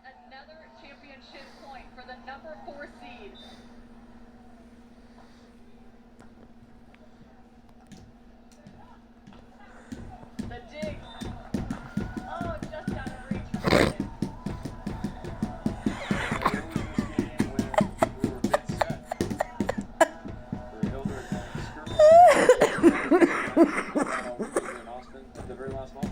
Yet another championship point for the number 4 seed. The dig. Oh, just out of reach for it. The very last one.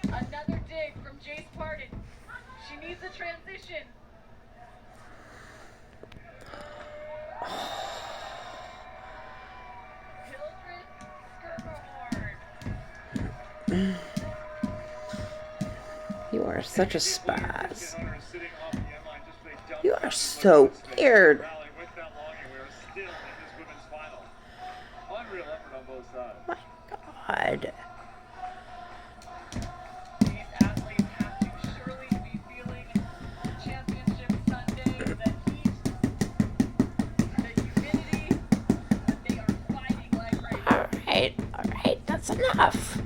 Another dig from Jace Pardon. She needs a transition. Hildred Skirmahorn. You are such a spaz. You are so weird. My God. These athletes have to surely be feeling Championship Sunday, the heat, the humidity, that they are fighting like right now. All right, that's enough.